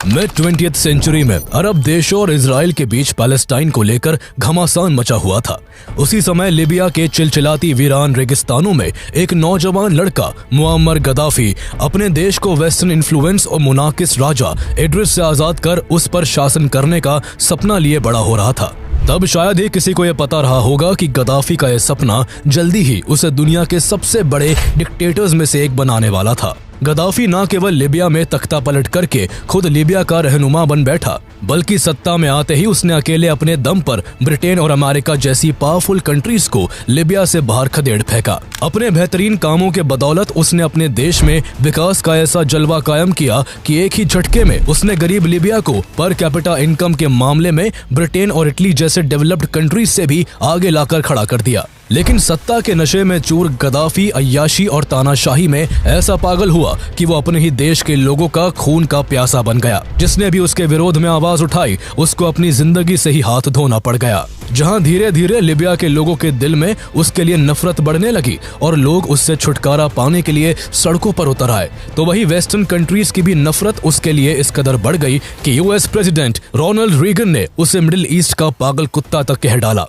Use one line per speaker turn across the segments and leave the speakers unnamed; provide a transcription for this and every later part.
Mid 20th century में अरब देशों और इजराइल के बीच पैलेस्टाइन को लेकर घमासान मचा हुआ था। उसी समय लीबिया के चिलचिलाती वीरान रेगिस्तानों में एक नौजवान लड़का मुअम्मर गद्दाफी अपने देश को वेस्टर्न इन्फ्लुएंस और मुनाकिस राजा इद्रिस से आजाद कर उस पर शासन करने का सपना लिए बड़ा हो रहा था। तब शायद ही किसी को यह पता रहा होगा कि गद्दाफी का यह सपना जल्दी ही उसे दुनिया के सबसे बड़े डिक्टेटर्स में से एक बनाने वाला था। गद्दाफी न केवल लीबिया में तख्ता पलट करके खुद लीबिया का रहनुमा बन बैठा, बल्कि सत्ता में आते ही उसने अकेले अपने दम पर ब्रिटेन और अमेरिका जैसी पावरफुल कंट्रीज को लीबिया से बाहर खदेड़ फेंका। अपने बेहतरीन कामों के बदौलत उसने अपने देश में विकास का ऐसा जलवा कायम किया कि एक ही झटके में उसने गरीब लीबिया को पर कैपिटा इनकम के मामले में ब्रिटेन और इटली जैसे डेवलप्ड कंट्रीज से भी आगे लाकर खड़ा कर दिया। लेकिन सत्ता के नशे में चूर गद्दाफी अय्याशी और तानाशाही में ऐसा पागल हुआ कि वो अपने ही देश के लोगों का खून का प्यासा बन गया। जिसने भी उसके विरोध में आवाज उठाई उसको अपनी जिंदगी से ही हाथ धोना पड़ गया। जहां धीरे धीरे लीबिया के लोगों के दिल में उसके लिए नफरत बढ़ने लगी और लोग उससे छुटकारा पाने के लिए सड़कों पर उतर आए, तो वही वेस्टर्न कंट्रीज की भी नफरत उसके लिए इस कदर बढ़ गई कि यूएस प्रेसिडेंट रोनाल्ड रीगन ने उसे मिडिल ईस्ट का पागल कुत्ता तक कह डाला।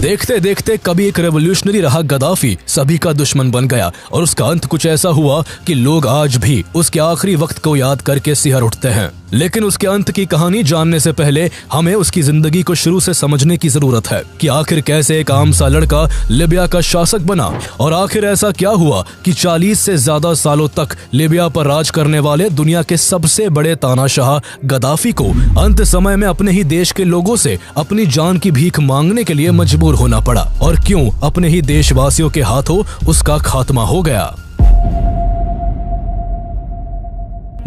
देखते देखते कभी एक रेवोल्यूशनरी रहा गद्दाफी सभी का दुश्मन बन गया और उसका अंत कुछ ऐसा हुआ कि लोग आज भी उसके आखिरी वक्त को याद करके सिहर उठते हैं। लेकिन उसके अंत की कहानी जानने से पहले हमें उसकी जिंदगी को शुरू से समझने की जरूरत है कि आखिर कैसे एक आम सा लड़का लीबिया का शासक बना और आखिर ऐसा क्या हुआ कि 40 से ज्यादा सालों तक लीबिया पर राज करने वाले दुनिया के सबसे बड़े तानाशाह गद्दाफी को अंत समय में अपने ही देश के लोगों से अपनी जान की भीख मांगने के लिए मजबूर होना पड़ा और क्यों अपने ही देशवासियों के हाथों उसका खात्मा हो गया।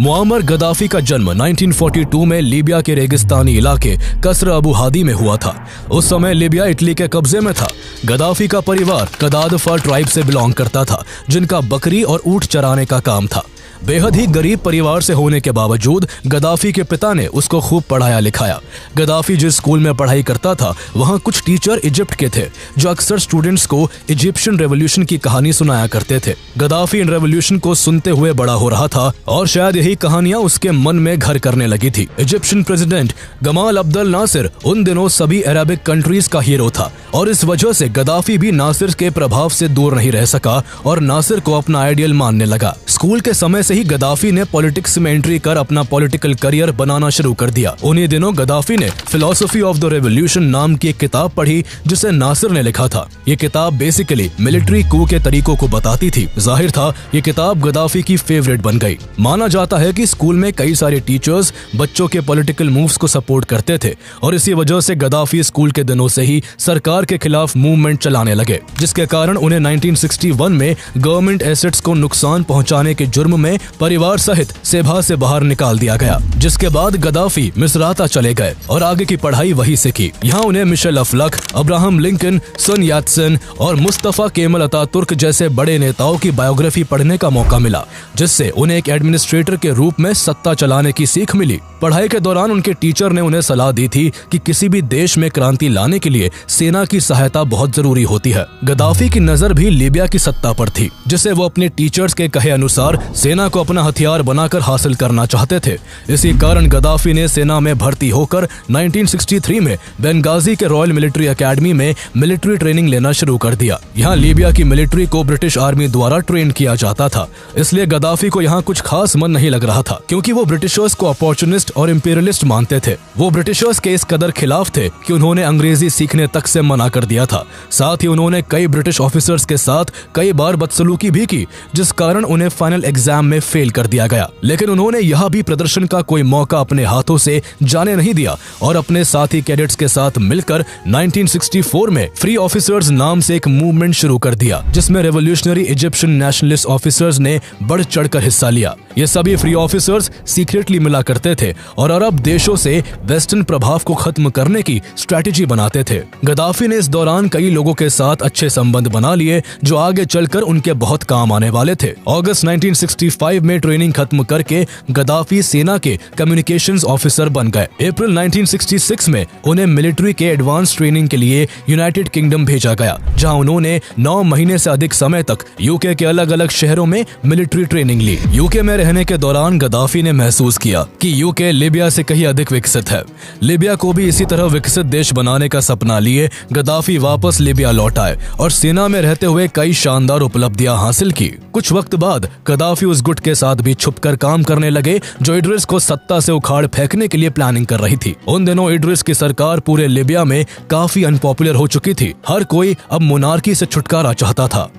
मुअम्मर गद्दाफी का जन्म 1942 में लीबिया के रेगिस्तानी इलाके कसर अबू हादी में हुआ था। उस समय लीबिया इटली के कब्जे में था। गद्दाफी का परिवार कदादफा ट्राइब से बिलोंग करता था, जिनका बकरी और ऊंट चराने का काम था। बेहद ही गरीब परिवार से होने के बावजूद गद्दाफी के पिता ने उसको खूब पढ़ाया लिखाया। गद्दाफी जिस स्कूल में पढ़ाई करता था वहाँ कुछ टीचर इजिप्ट के थे जो अक्सर स्टूडेंट्स को इजिप्शियन रेवोल्यूशन की कहानी सुनाया करते थे। गद्दाफी इन रेवोल्यूशन को सुनते हुए बड़ा हो रहा था और शायद यही कहानियां उसके मन में घर करने लगी थी। Egyptian president Gamal Abdel Nasser उन दिनों सभी अरबिक कंट्रीज का हीरो था और इस वजह से गद्दाफी भी नासिर के प्रभाव से दूर नहीं रह सका और नासिर को अपना आइडियल मानने लगा। स्कूल के समय से ही गद्दाफी ने पॉलिटिक्स में एंट्री कर अपना पॉलिटिकल करियर बनाना शुरू कर दिया। उन्हीं दिनों गद्दाफी ने फिलॉसफी ऑफ द रेवोल्यूशन नाम की एक किताब पढ़ी जिसे नासिर ने लिखा था। ये किताब बेसिकली मिलिट्री कू के तरीकों को बताती थी। जाहिर था ये किताब गद्दाफी की फेवरेट बन गई। माना जाता है कि स्कूल में कई सारे टीचर्स बच्चों के पॉलिटिकल मूव्स को सपोर्ट करते थे और इसी वजह से गद्दाफी स्कूल के दिनों से ही सरकार के खिलाफ मूवमेंट चलाने लगे, जिसके कारण उन्हें 1961 में गवर्नमेंट एसेट्स को नुकसान पहुंचाने के जुर्म में परिवार सहित सेभा से बाहर निकाल दिया गया। जिसके बाद गद्दाफी मिस्राता चले गए और आगे की पढ़ाई वहीं से की। यहाँ उन्हें मिशेल अफलक, अब्राहम लिंकन, सन यात्सन और मुस्तफा केमल अतातुर्क जैसे बड़े नेताओं की बायोग्राफी पढ़ने का मौका मिला, जिससे उन्हें एक एडमिनिस्ट्रेटर के रूप में सत्ता चलाने की सीख मिली। पढ़ाई के दौरान उनके टीचर ने उन्हें सलाह दी थी कि किसी भी देश में क्रांति लाने के लिए सेना की सहायता बहुत जरूरी होती है। गद्दाफी की नजर भी लीबिया की सत्ता पर थी, जिसे वो अपने टीचर्स के कहे अनुसार सेना को अपना हथियार बनाकर हासिल करना चाहते थे। इसी कारण गद्दाफी ने सेना में भर्ती होकर 1963 में बेंगाजी के रॉयल मिलिट्री एकेडमी में मिलिट्री ट्रेनिंग लेना शुरू कर दिया। यहाँ लीबिया की मिलिट्री को ब्रिटिश आर्मी द्वारा ट्रेन किया जाता था, इसलिए गद्दाफी को यहाँ कुछ खास मन नहीं लग रहा था, क्योंकि वो ब्रिटिशर्स को अपॉर्चुनिस्ट और इंपीरियलिस्ट मानते थे। वो ब्रिटिशर्स के इस कदर खिलाफ थे कि उन्होंने अंग्रेजी सीखने तक से मना कर दिया था। साथ ही उन्होंने कई ब्रिटिश ऑफिसर्स के साथ कई बार बदसलूकी भी की, जिस कारण उन्हें फाइनल एग्जाम में फेल कर दिया गया। लेकिन उन्होंने यह भी प्रदर्शन का कोई मौका अपने हाथों से जाने नहीं दिया और अपने साथी कैडेट्स के साथ मिलकर 1964 में फ्री ऑफिसर्स नाम से एक मूवमेंट शुरू कर दिया, जिसमें रेवोल्यूशनरी इजिप्शियन नेशनलिस्ट ऑफिसर्स ने बढ़ चढ़कर हिस्सा लिया। ये सभी फ्री ऑफिसर्स सीक्रेटली मिला करते थे और अरब देशों से वेस्टर्न प्रभाव को खत्म करने की स्ट्रैटेजी बनाते थे। गद्दाफी ने इस दौरान कई लोगों के साथ अच्छे संबंध बना लिए जो आगे चलकर उनके बहुत काम आने वाले थे। अगस्त 1965 में ट्रेनिंग खत्म करके गद्दाफी सेना के कम्युनिकेशंस ऑफिसर बन गए। अप्रैल 1966 में उन्हें मिलिट्री के एडवांस ट्रेनिंग के लिए यूनाइटेड किंगडम भेजा गया, जहां उन्होंने 9 महीने से अधिक समय तक यूके के अलग अलग शहरों में मिलिट्री ट्रेनिंग ली। यूके में रहने के दौरान गद्दाफी ने महसूस किया कि यूके लीबिया से कहीं अधिक विकसित है। लीबिया को भी इसी तरह विकसित देश बनाने का सपना लिए गद्दाफी वापस लीबिया लौट आए और सेना में रहते हुए कई शानदार उपलब्धियां हासिल की। कुछ वक्त बाद गद्दाफी उस गुट के साथ भी छुपकर काम करने लगे जो इड्रिस को सत्ता से उखाड़ फेंकने के लिए प्लानिंग कर रही थी। उन दिनों इड्रिस की सरकार पूरे लीबिया में काफी अनपॉपुलर हो चुकी थी। हर कोई अब मोनार्की से छुटकारा चाहता था।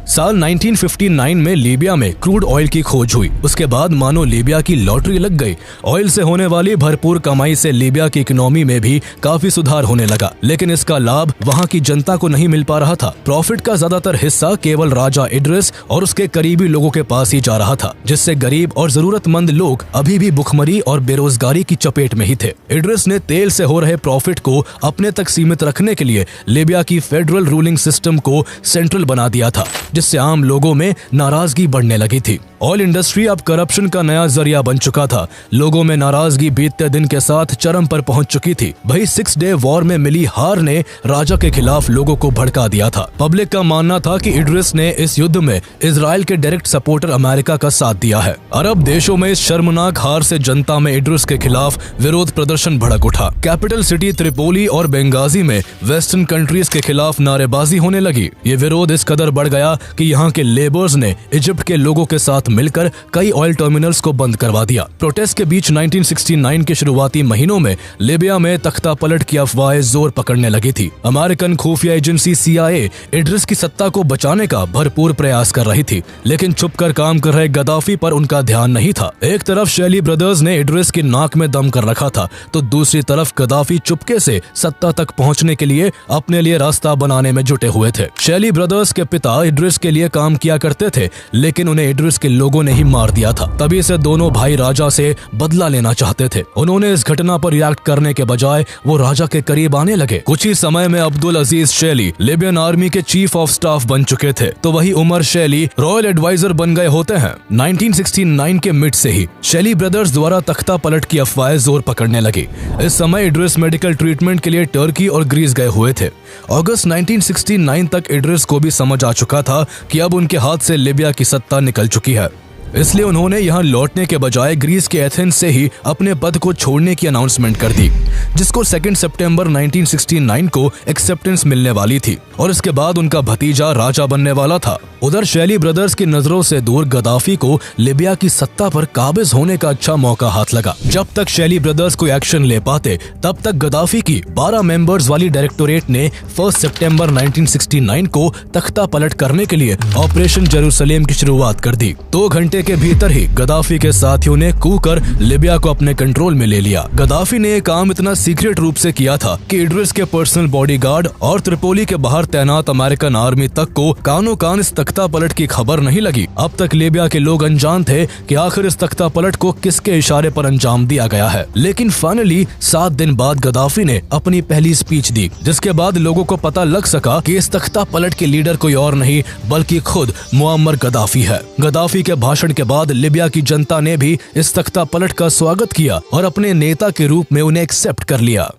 साल 1959 में लीबिया में क्रूड ऑयल की खोज हुई। उसके बाद मानो लीबिया की लॉटरी लग गई। ऑयल से होने वाली भरपूर कमाई से लीबिया की इकोनॉमी में भी काफी सुधार होने लगा, लेकिन इसका लाभ वहां की जनता को नहीं मिल पा रहा था। प्रॉफिट का ज्यादातर हिस्सा केवल राजा इड्रिस और उसके करीबी लोगों के पास ही जा रहा था, जिससे गरीब और जरूरतमंद लोग अभी भी भुखमरी और बेरोजगारी की चपेट में ही थे। इड्रिस ने तेल से हो रहे प्रॉफिट को अपने तक सीमित रखने के लिए लीबिया की फेडरल रूलिंग सिस्टम को सेंट्रल बना दिया था, जिससे आम लोगों में नाराजगी बढ़ने लगी थी। ऑयल इंडस्ट्री अब करप्शन का नया जरिया बन चुका था। लोगों में नाराजगी बीतते दिन के साथ चरम पर पहुंच चुकी थी। भाई 6 डे वॉर में मिली हार ने राजा के खिलाफ लोगों को भड़का दिया था। पब्लिक का मानना था कि इड्रिस ने इस युद्ध में इजराइल के डायरेक्ट सपोर्टर अमेरिका का साथ दिया है। अरब देशों में इस शर्मनाक हार से जनता में इड्रिस के खिलाफ विरोध प्रदर्शन भड़क उठा। कैपिटल सिटी त्रिपोली और बेंगाजी में वेस्टर्न कंट्रीज के खिलाफ नारेबाजी होने लगी। ये विरोध इस कदर बढ़ गया कि यहाँ के लेबर्स ने इजिप्ट के लोगों के साथ मिलकर कई ऑयल टर्मिनल्स को बंद करवा दिया। प्रोटेस्ट के बीच 1969 के शुरुआती महीनों में लीबिया में तख्ता पलट की अफवाहें जोर पकड़ने लगी थी। अमेरिकन खुफिया एजेंसी CIA इड्रिस की सत्ता को बचाने का भरपूर प्रयास कर रही थी, लेकिन छुपकर काम कर रहे गद्दाफी पर उनका ध्यान नहीं था। एक तरफ शेली ब्रदर्स ने इड्रिस की नाक में दम कर रखा था, तो दूसरी तरफ गद्दाफी चुपके से सत्ता तक पहुंचने के लिए अपने लिए रास्ता बनाने में जुटे हुए थे। शेली ब्रदर्स के पिता इड्रिस के लिए काम किया करते थे, लेकिन उन्हें इड्रिस के लोगों ने ही मार दिया था। तभी से दोनों भाई राजा से बदला लेना चाहते थे। उन्होंने इस घटना पर रिएक्ट करने के बजाय वो राजा के करीब आने लगे। कुछ ही समय में अब्दुल अजीज शेली लीबियन आर्मी के चीफ ऑफ स्टाफ बन चुके थे, तो वही उमर शेली रॉयल एडवाइजर बन गए होते हैं। 1969 के मिड से ही शेली ब्रदर्स द्वारा तख्ता पलट की अफवाहें जोर पकड़ने लगी। इस समय इड्रिस मेडिकल ट्रीटमेंट के लिए टर्की और ग्रीस गए हुए थे। अगस्त 1969 तक इड्रिस को भी समझ आ चुका था कि अब उनके हाथ से लीबिया की सत्ता निकल चुकी है, इसलिए उन्होंने यहाँ लौटने के बजाय ग्रीस के एथेंस से ही अपने पद को छोड़ने की अनाउंसमेंट कर दी, जिसको 2 सितंबर 1969 को एक्सेप्टेंस मिलने वाली थी और इसके बाद उनका भतीजा राजा बनने वाला था। उधर शेली ब्रदर्स की नजरों से दूर गद्दाफी को लीबिया की सत्ता पर काबिज होने का अच्छा मौका हाथ लगा। जब तक शेली ब्रदर्स कोई एक्शन ले पाते, तब तक गद्दाफी की 12 मेंबर्स वाली डायरेक्टोरेट ने 1 सितंबर 1969 को तख्ता पलट करने के लिए ऑपरेशन जेरूसलेम की शुरुआत कर दी। 2 घंटे के भीतर ही गद्दाफी के साथियों ने कूच कर लीबिया को अपने कंट्रोल में ले लिया। गद्दाफी ने यह काम इतना सीक्रेट रूप से किया था कि इड्रिस के पर्सनल बॉडीगार्ड और त्रिपोली के बाहर तैनात अमेरिकन आर्मी तक को कानो कान इस तख्ता पलट की खबर नहीं लगी। अब तक लीबिया के लोग अनजान थे कि आखिर इस तख्ता पलट को किसके इशारे पर अंजाम दिया गया है। लेकिन फाइनली 7 दिन बाद गद्दाफी ने अपनी पहली स्पीच दी, जिसके बाद लोगों को पता लग सका कि इस तख्ता पलट के लीडर कोई और नहीं बल्कि खुद मुअम्मर गद्दाफी है। गद्दाफी के भाषण के बाद लीबिया की जनता ने भी इस तख्ता पलट का स्वागत किया और अपने नेता के रूप में उन्हें एक्सेप्ट कर लिया।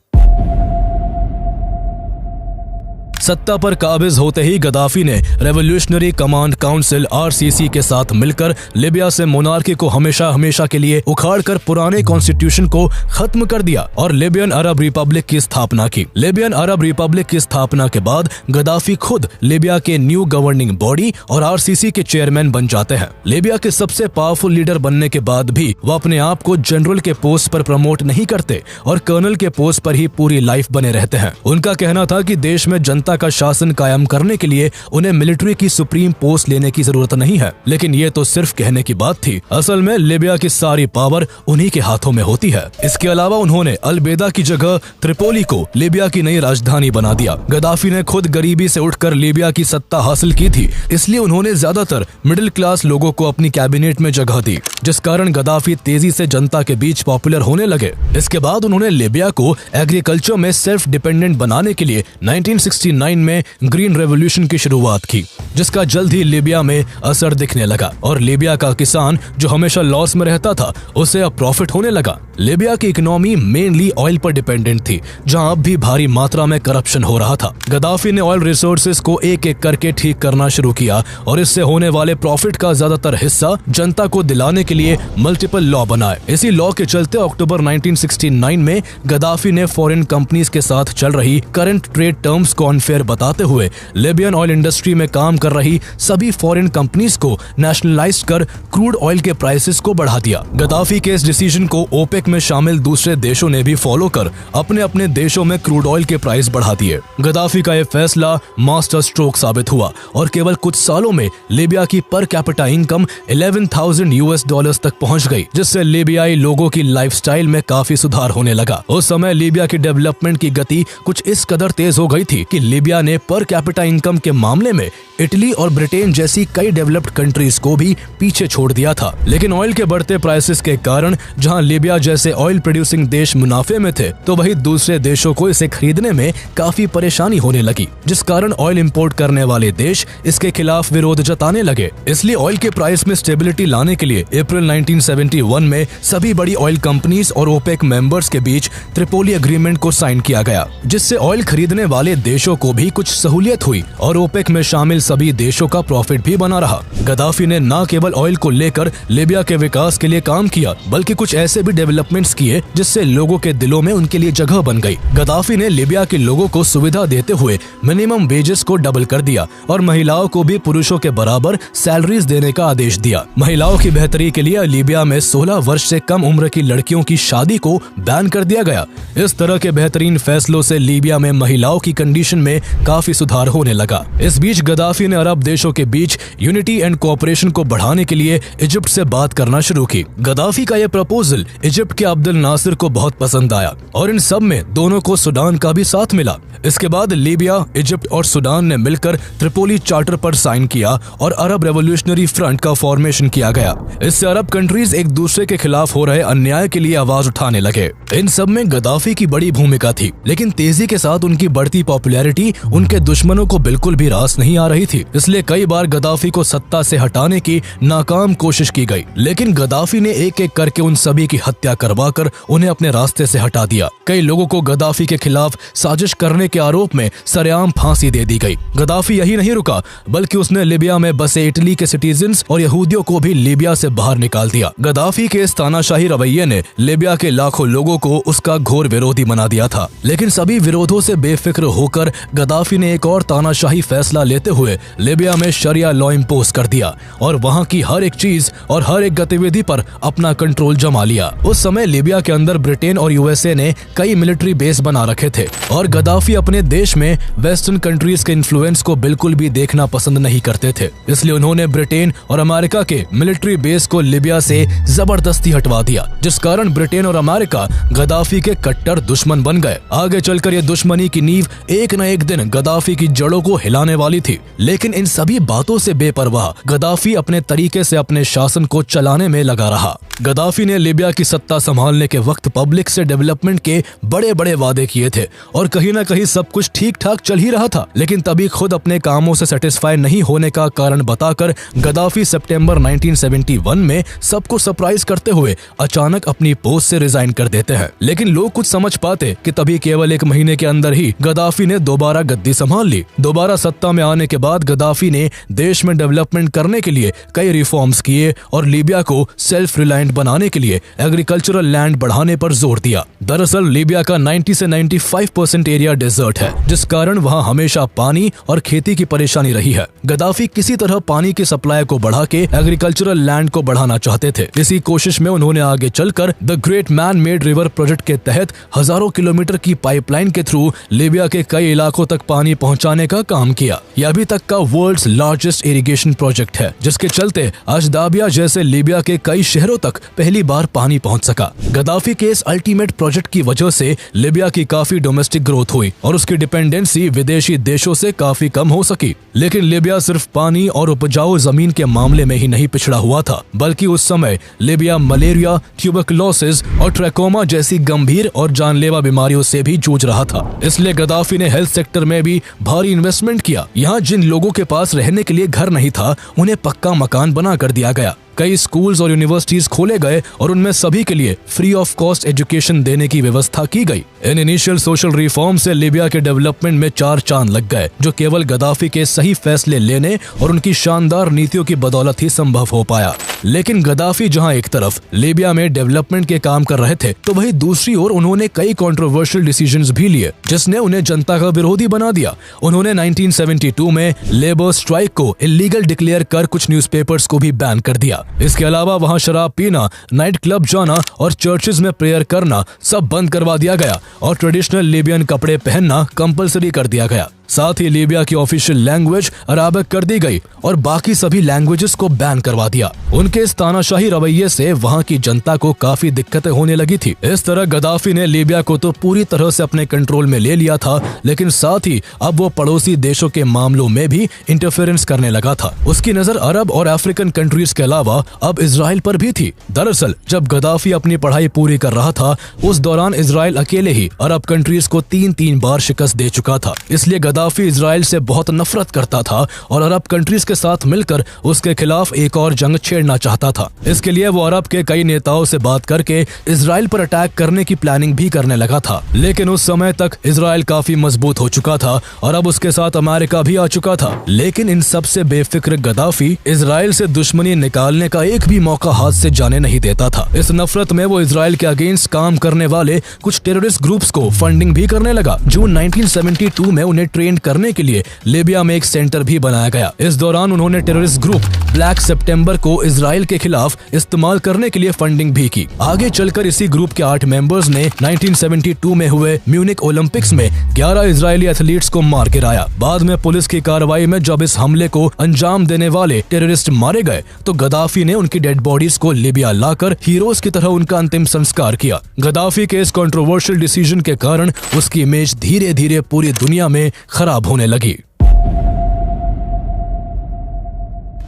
सत्ता पर काबिज होते ही गद्दाफी ने रेवोल्यूशनरी कमांड काउंसिल RCC के साथ मिलकर लीबिया से मोनार्की को हमेशा हमेशा के लिए उखाड़कर पुराने कॉन्स्टिट्यूशन को खत्म कर दिया और लीबियन अरब रिपब्लिक की स्थापना की। लीबियन अरब रिपब्लिक की स्थापना के बाद गद्दाफी खुद लीबिया के न्यू गवर्निंग बॉडी और RCC के चेयरमैन बन जाते हैं। लीबिया के सबसे पावरफुल लीडर बनने के बाद भी वो अपने आप को जनरल के पोस्ट पर प्रमोट नहीं करते और कर्नल के पोस्ट पर ही पूरी लाइफ बने रहते हैं। उनका कहना था कि देश में जनता का शासन कायम करने के लिए उन्हें मिलिट्री की सुप्रीम पोस्ट लेने की जरूरत नहीं है, लेकिन ये तो सिर्फ कहने की बात थी। असल में लीबिया की सारी पावर उन्हीं के हाथों में होती है। इसके अलावा उन्होंने अलबेदा की जगह त्रिपोली को लीबिया की नई राजधानी बना दिया। गद्दाफी ने खुद गरीबी से उठकर लीबिया की सत्ता हासिल की थी, इसलिए उन्होंने ज्यादातर मिडिल क्लास लोगों को अपनी कैबिनेट में जगह दी, जिस कारण गद्दाफी तेजी से जनता के बीच पॉपुलर होने लगे। इसके बाद उन्होंने लीबिया को एग्रीकल्चर में सेल्फ डिपेंडेंट बनाने के लिए 1969 1969 में ग्रीन रेवोल्यूशन की शुरुआत की, जिसका जल्द ही लीबिया में असर दिखने लगा और लीबिया का किसान जो हमेशा लॉस में रहता था उसे अब प्रॉफिट होने लगा। लीबिया की इकोनॉमी मेनली ऑयल पर डिपेंडेंट थी, जहां अब भी भारी मात्रा में करप्शन हो रहा था। गद्दाफी ने ऑयल रिसोर्सेज को एक एक करके ठीक करना शुरू किया और इससे होने वाले प्रॉफिट का ज्यादातर हिस्सा जनता को दिलाने के लिए मल्टीपल लॉ बनाए। इसी लॉ के चलते अक्टूबर 1969 में गद्दाफी ने फॉरेन कंपनीज के साथ चल रही करंट ट्रेड टर्म्स को अनफेयर बताते हुए लीबियन ऑयल इंडस्ट्री में काम कर रही सभी फॉरेन कंपनीज को नेशनलाइज कर क्रूड ऑयल के प्राइसेस को बढ़ा दिया। गद्दाफी के इस डिसीजन को ओपेक में शामिल दूसरे देशों ने भी फॉलो कर अपने अपने देशों में क्रूड ऑयल के प्राइस बढ़ा दिए। गद्दाफी का यह फैसला मास्टर स्ट्रोक साबित हुआ और केवल कुछ सालों में लीबिया की पर कैपिटा इनकम $11,000 तक पहुंच गई, जिससे लीबियाई लोगों की लाइफस्टाइल में काफी सुधार होने लगा। उस समय लीबिया की डेवलपमेंट की गति कुछ इस कदर तेज हो गई थी कि लीबिया ने पर कैपिटा इनकम के मामले में इटली और ब्रिटेन जैसी कई डेवलप्ड कंट्रीज को भी पीछे छोड़ दिया था। लेकिन ऑयल के बढ़ते प्राइसेस के कारण जहां लीबिया जैसे ऑयल प्रोड्यूसिंग देश मुनाफे में थे, तो वही दूसरे देशों को इसे खरीदने में काफी परेशानी होने लगी, जिस कारण ऑयल इंपोर्ट करने वाले देश इसके खिलाफ विरोध जताने लगे। इसलिए ऑयल के प्राइस में स्टेबिलिटी लाने के लिए अप्रैल 1971 में सभी बड़ी ऑयल कंपनीज और ओपेक मेंबर्स के बीच त्रिपोली एग्रीमेंट को साइन किया गया, जिससे ऑयल खरीदने वाले देशों को भी कुछ सहूलियत हुई और ओपेक में शामिल सभी देशों का प्रॉफिट भी बना रहा। गद्दाफी ने न केवल ऑयल को लेकर लीबिया के विकास के लिए काम किया, बल्कि कुछ ऐसे भी डेवलपमेंट्स किए जिससे लोगों के दिलों में उनके लिए जगह बन गई। गद्दाफी ने लीबिया के लोगों को सुविधा देते हुए मिनिमम वेजेस को डबल कर दिया और महिलाओं को भी पुरुषों के बराबर सैलरीज देने का आदेश दिया। महिलाओं की बेहतरी के लिए लीबिया में 16 वर्ष से कम उम्र की लड़कियों की शादी को बैन कर दिया गया। इस तरह के बेहतरीन फैसलों से लीबिया में महिलाओं की कंडीशन में काफी सुधार होने लगा। इस बीच गद्दाफी ने अरब देशों के बीच यूनिटी एंड कोऑपरेशन को बढ़ाने के लिए इजिप्ट से बात करना शुरू की। गद्दाफी का यह प्रपोजल इजिप्ट के अब्दुल नासिर को बहुत पसंद आया और इन सब में दोनों को सूडान का भी साथ मिला। इसके बाद लीबिया, इजिप्ट और सूडान ने मिलकर त्रिपोली चार्टर पर साइन किया और अरब रेवोल्यूशनरी फ्रंट का फॉर्मेशन किया गया। इससे अरब कंट्रीज एक दूसरे के खिलाफ हो रहे अन्याय के लिए आवाज उठाने लगे। इन सब में गद्दाफी की बड़ी भूमिका थी, लेकिन तेजी के साथ उनकी बढ़ती पॉपुलैरिटी उनके दुश्मनों को बिल्कुल भी रास नहीं आ रही थी। इसलिए कई बार गद्दाफी को सत्ता से हटाने की नाकाम कोशिश की गई, लेकिन गद्दाफी ने एक एक करके उन सभी की हत्या करवाकर उन्हें अपने रास्ते से हटा दिया। कई लोगों को गद्दाफी के खिलाफ साजिश करने के आरोप में सरेआम फांसी दे दी गई। गद्दाफी यही नहीं रुका, बल्कि उसने लीबिया में बसे इटली के सिटीजन्स और यहूदियों को भी लीबिया से बाहर निकाल दिया। गद्दाफी के इस तानाशाही रवैये ने लीबिया के लाखों लोगों को उसका घोर विरोधी बना दिया था। लेकिन सभी विरोधों से बेफिक्र होकर गद्दाफी ने एक और तानाशाही फैसला लेते हुए लीबिया में शरिया लॉ इम्पोज कर दिया और वहाँ की हर एक चीज और हर एक गतिविधि पर अपना कंट्रोल जमा लिया। उस समय लीबिया के अंदर ब्रिटेन और यूएसए ने कई मिलिट्री बेस बना रखे थे और गद्दाफी अपने देश में वेस्टर्न कंट्रीज के इन्फ्लुएंस को बिल्कुल भी देखना पसंद नहीं करते थे। इसलिए उन्होंने ब्रिटेन और अमेरिका के मिलिट्री बेस को लीबिया से जबरदस्ती हटवा दिया, जिस कारण ब्रिटेन और अमेरिका गद्दाफी के कट्टर दुश्मन बन गए। आगे चलकर ये दुश्मनी की नींव एक न एक दिन गद्दाफी की जड़ों को हिलाने वाली थी। लेकिन इन सभी बातों से बेपरवाह गद्दाफी अपने तरीके से अपने शासन को चलाने में लगा रहा। गद्दाफी ने लीबिया की सत्ता संभालने के वक्त पब्लिक से डेवलपमेंट के बड़े बड़े वादे किए थे और कहीं न कहीं सब कुछ ठीक ठाक चल ही रहा था। लेकिन तभी खुद अपने कामों से सेटिस्फाई नहीं होने का कारण बताकर गद्दाफी सितंबर 1971 में सबको सरप्राइज करते हुए अचानक अपनी पोस्ट से रिजाइन कर देते हैं। लेकिन लोग कुछ समझ पाते कि तभी केवल एक महीने के अंदर ही गद्दाफी ने दोबारा गद्दी संभाल ली। दोबारा सत्ता में आने के बाद गद्दाफी ने देश में डेवलपमेंट करने के लिए कई रिफॉर्म्स किए और लीबिया को सेल्फ रिलायंट बनाने के लिए एग्रीकल्चरल लैंड बढ़ाने पर जोर दिया। दरअसल लीबिया का 90 से 95% एरिया डेजर्ट है, जिस कारण वहाँ हमेशा पानी और खेती की परेशानी रही है। गद्दाफी किसी तरह पानी की सप्लाई को बढ़ा के एग्रीकल्चरल लैंड को बढ़ाना चाहते थे। इसी कोशिश में उन्होंने आगे चलकर the great man made river project के तहत हजारों किलोमीटर की पाइपलाइन के थ्रू लीबिया के कई इलाकों तक पानी पहुँचाने का काम किया। यह अभी तक का वर्ल्ड्स लार्जेस्ट इरिगेशन प्रोजेक्ट है, जिसके चलते अजदाबिया जैसे लीबिया के कई शहरों तक पहली बार पानी पहुंच सका। गद्दाफी के इस अल्टीमेट प्रोजेक्ट की वजह से लीबिया की काफी डोमेस्टिक ग्रोथ हुई और उसकी डिपेंडेंसी विदेशी देशों से काफी कम हो सकी। लेकिन लीबिया सिर्फ पानी और उपजाऊ जमीन के मामले में ही नहीं पिछड़ा हुआ था, बल्कि उस समय लीबिया मलेरिया, ट्यूबरकुलोसिस और ट्रैकोमा जैसी गंभीर और जानलेवा बीमारियों से भी जूझ रहा था। इसलिए गद्दाफी ने हेल्थ सेक्टर सेक्टर में भी भारी इन्वेस्टमेंट किया। यहाँ जिन लोगों के पास रहने के लिए घर नहीं था उन्हें पक्का मकान बना कर दिया गया। कई स्कूल्स और यूनिवर्सिटीज खोले गए और उनमें सभी के लिए फ्री ऑफ कॉस्ट एजुकेशन देने की व्यवस्था की गई। इन इनिशियल सोशल रिफॉर्म से लीबिया के डेवलपमेंट में 4 चांद लग गए, जो केवल गद्दाफी के सही फैसले लेने और उनकी शानदार नीतियों की बदौलत ही संभव हो पाया। लेकिन गद्दाफी जहां एक तरफ लीबिया में डेवलपमेंट के काम कर रहे थे, तो वहीं दूसरी ओर उन्होंने कई कंट्रोवर्शियल डिसीजंस भी लिए, जिसने उन्हें जनता का विरोधी बना दिया। उन्होंने 1972 में लेबर स्ट्राइक को इलीगल डिक्लेयर कर कुछ न्यूज़पेपर्स को भी बैन कर दिया। इसके अलावा वहां शराब पीना, नाइट क्लब जाना और चर्चेज में प्रेयर करना सब बंद करवा दिया गया और ट्रेडिशनल लीबियन कपड़े पहनना कंपलसरी कर दिया गया। साथ ही लीबिया की ऑफिशियल लैंग्वेज अराबिक कर दी गई और बाकी सभी लैंग्वेजेस को बैन करवा दिया। उनके इस तानाशाही रवैये से वहां की जनता को काफी दिक्कतें होने लगी थी। इस तरह गद्दाफी ने लीबिया को तो पूरी तरह से अपने कंट्रोल में ले लिया था, लेकिन साथ ही अब वो पड़ोसी देशों के मामलों में भी इंटरफेरेंस करने लगा था। उसकी नजर अरब और अफ्रीकन कंट्रीज के अलावा अब इजराइल पर भी थी। दरअसल जब गद्दाफी अपनी पढ़ाई पूरी कर रहा था, उस दौरान इजराइल अकेले ही अरब कंट्रीज को 3 बार शिकस्त दे चुका था। इसलिए गद्दाफी इजराइल से बहुत नफरत करता था और अरब कंट्रीज के साथ मिलकर उसके खिलाफ एक और जंग छेड़ना चाहता था। इसके लिए वो अरब के कई नेताओं से बात करके इजराइल पर अटैक करने की प्लानिंग भी करने लगा था। लेकिन उस समय तक इजराइल काफी मजबूत हो चुका था और अब उसके साथ अमेरिका भी आ चुका था। लेकिन इन सबसे बेफिक्र गद्दाफी इजराइल से दुश्मनी निकालने का एक भी मौका हाथ से जाने नहीं देता था। इस नफरत में वो इजराइल के अगेंस्ट काम करने वाले कुछ टेररिस्ट ग्रुप्स को फंडिंग भी करने लगा। जून 1972 में उन्हें ट्रेन करने के लिए लीबिया में एक सेंटर भी बनाया गया। इस दौरान उन्होंने टेररिस्ट ग्रुप ब्लैक सितंबर को इजराइल के खिलाफ इस्तेमाल करने के लिए फंडिंग भी की। आगे चलकर इसी ग्रुप के 8 मेंबर्स ने 1972 में हुए म्यूनिक ओलंपिक्स में 11 इजरायली एथलीट्स को मार गिराया। बाद में पुलिस की कार्रवाई में जब इस हमले को अंजाम देने वाले टेररिस्ट मारे गए, तो गद्दाफी ने उनकी डेड बॉडीज को लीबिया लाकर हीरोज की तरह उनका अंतिम संस्कार किया। गद्दाफी के इस कंट्रोवर्शियल डिसीजन के कारण उसकी इमेज धीरे धीरे पूरी दुनिया में खराब होने लगी।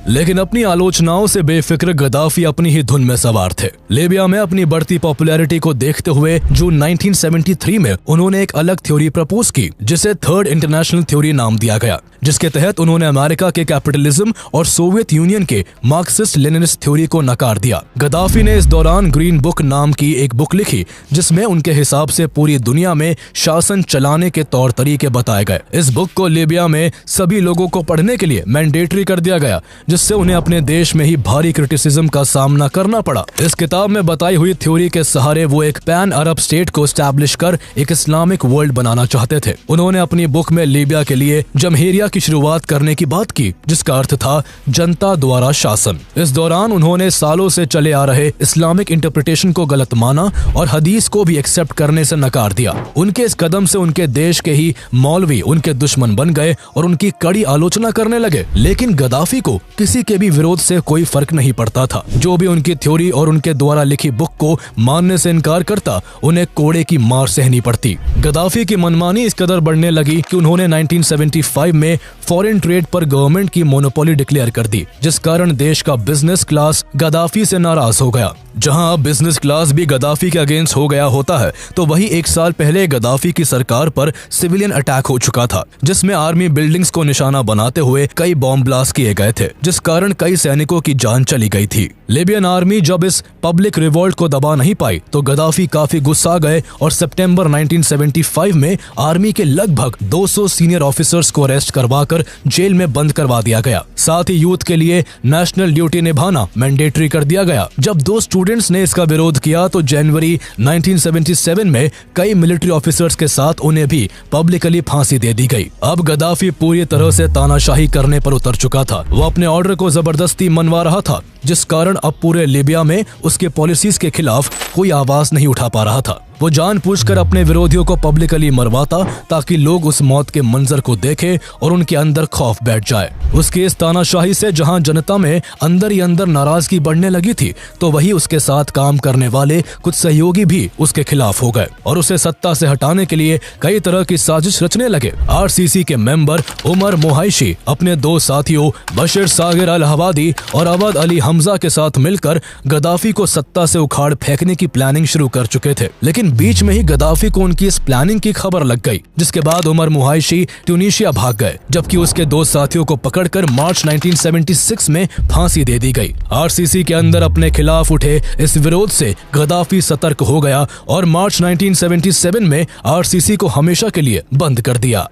लेकिन अपनी आलोचनाओं से बेफिक्र गद्दाफी अपनी ही धुन में सवार थे। लीबिया में अपनी बढ़ती पॉपुलैरिटी को देखते हुए जून 1973 में उन्होंने एक अलग थ्योरी प्रपोज की, जिसे थर्ड इंटरनेशनल थ्योरी नाम दिया गया, जिसके तहत उन्होंने अमेरिका के कैपिटलिज्म और सोवियत यूनियन के मार्क्सिस्ट लेनिनिस्ट थ्योरी को नकार दिया। गद्दाफी ने इस दौरान ग्रीन बुक नाम की एक बुक लिखी, जिसमें उनके हिसाब से पूरी दुनिया में शासन चलाने के तौर तरीके बताए गए। इस बुक को लीबिया में सभी लोगों को पढ़ने के लिए मैंडेटरी कर दिया गया, जिससे उन्हें अपने देश में ही भारी क्रिटिसिज्म का सामना करना पड़ा। इस किताब में बताई हुई थ्योरी के सहारे वो एक पैन अरब स्टेट को एस्टैब्लिश कर एक इस्लामिक वर्ल्ड बनाना चाहते थे। उन्होंने अपनी बुक में लीबिया के लिए जमहूरियत की शुरुआत करने की बात की, जिसका अर्थ था जनता द्वारा शासन। इस दौरान उन्होंने सालों से चले आ रहे इस्लामिक इंटरप्रिटेशन को गलत माना और हदीस को भी एक्सेप्ट करने से नकार दिया। उनके इस कदम से उनके देश के ही मौलवी उनके दुश्मन बन गए और उनकी कड़ी आलोचना करने लगे। लेकिन गद्दाफी को किसी के भी विरोध से कोई फर्क नहीं पड़ता था। जो भी उनकी थ्योरी और उनके द्वारा लिखी बुक को मानने से इनकार करता, उन्हें कोड़े की मार सहनी पड़ती। गद्दाफी की मनमानी इस कदर बढ़ने लगी कि उन्होंने 1975 में फॉरेन ट्रेड पर गवर्नमेंट की मोनोपोली डिक्लेयर कर दी, जिस कारण देश का बिजनेस क्लास गद्दाफी से नाराज हो गया। जहां अब बिजनेस क्लास भी गद्दाफी के अगेंस्ट हो गया होता है, तो वही 1 साल पहले गद्दाफी की सरकार पर सिविलियन अटैक हो चुका था, जिसमें आर्मी बिल्डिंग्स को निशाना बनाते हुए कई बॉम्ब ब्लास्ट किए गए थे, जिस कारण कई सैनिकों की जान चली गई थी। लीबियन आर्मी जब इस पब्लिक रिवोल्ट को दबा नहीं पाई, तो गद्दाफी काफी गुस्सा गए और सितंबर 1975 में आर्मी के लगभग 200 सीनियर ऑफिसर्स को अरेस्ट करवाकर जेल में बंद करवा दिया गया। साथ ही यूथ के लिए नेशनल ड्यूटी निभाना मैंडेटरी कर दिया गया। जब 2 स्टूडेंट्स ने इसका विरोध किया, तो जनवरी 1977 में कई मिलिट्री ऑफिसर्स के साथ उन्हें भी पब्लिकली फांसी दे दी गई। अब गद्दाफी पूरी तरह से तानाशाही करने पर उतर चुका था। वो अपने ऑर्डर को जबरदस्ती मनवा रहा था, जिस कारण अब पूरे लीबिया में उसके पॉलिसीज के खिलाफ कोई आवाज नहीं उठा पा रहा था। वो जानबूझकर अपने विरोधियों को पब्लिकली मरवाता, ताकि लोग उस मौत के मंजर को देखें और उनके अंदर खौफ बैठ जाए। उसकी इस तानाशाही से जहां जनता में अंदर ही अंदर नाराजगी बढ़ने लगी थी, तो वही उसके साथ काम करने वाले कुछ सहयोगी भी उसके खिलाफ हो गए और उसे सत्ता से हटाने के लिए कई तरह की साजिश रचने लगे। आरसीसी के मेंबर उमर मोहाइशी अपने 2 साथियों बशीर सागिर अल हवादी और अवद अली हमजा के साथ मिलकर गद्दाफी को सत्ता से उखाड़ फेंकने की प्लानिंग शुरू कर चुके थे। लेकिन बीच में ही गद्दाफी को उनकी इस प्लानिंग की खबर लग गई, जिसके बाद उमर मुहाइशी ट्यूनीशिया भाग गए, जबकि उसके 2 साथियों को पकड़कर मार्च 1976 में फांसी दे दी गई। आरसीसी के अंदर अपने खिलाफ उठे इस विरोध से गद्दाफी सतर्क हो गया और मार्च 1977 में आरसीसी को हमेशा के लिए बंद कर दिया।